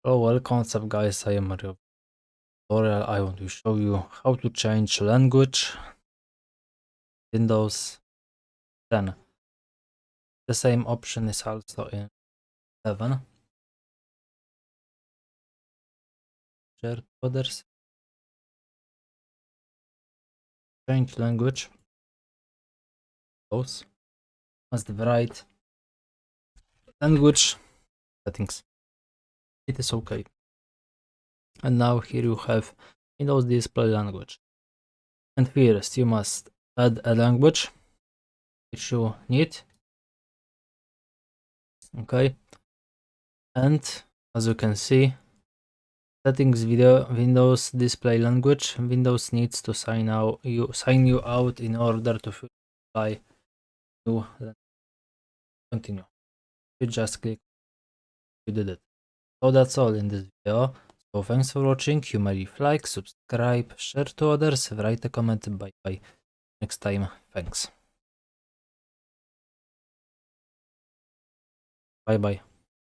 Hello, welcome, what's up guys, I am Mario. Tutorial. I want to show you how to change language Windows 10. The same option is also in 11. Share to others. Change language. Those must write language settings. It is okay. And now here you have Windows display language. And first you must add a language which you need. Okay. And as you can see, settings video Windows display language. Windows needs to sign you out in order to apply new language. Continue. You just click. You did it. So that's all in this video. So thanks for watching. You may leave like, subscribe, share to others, write a comment. Bye bye. Next time. Thanks. Bye bye.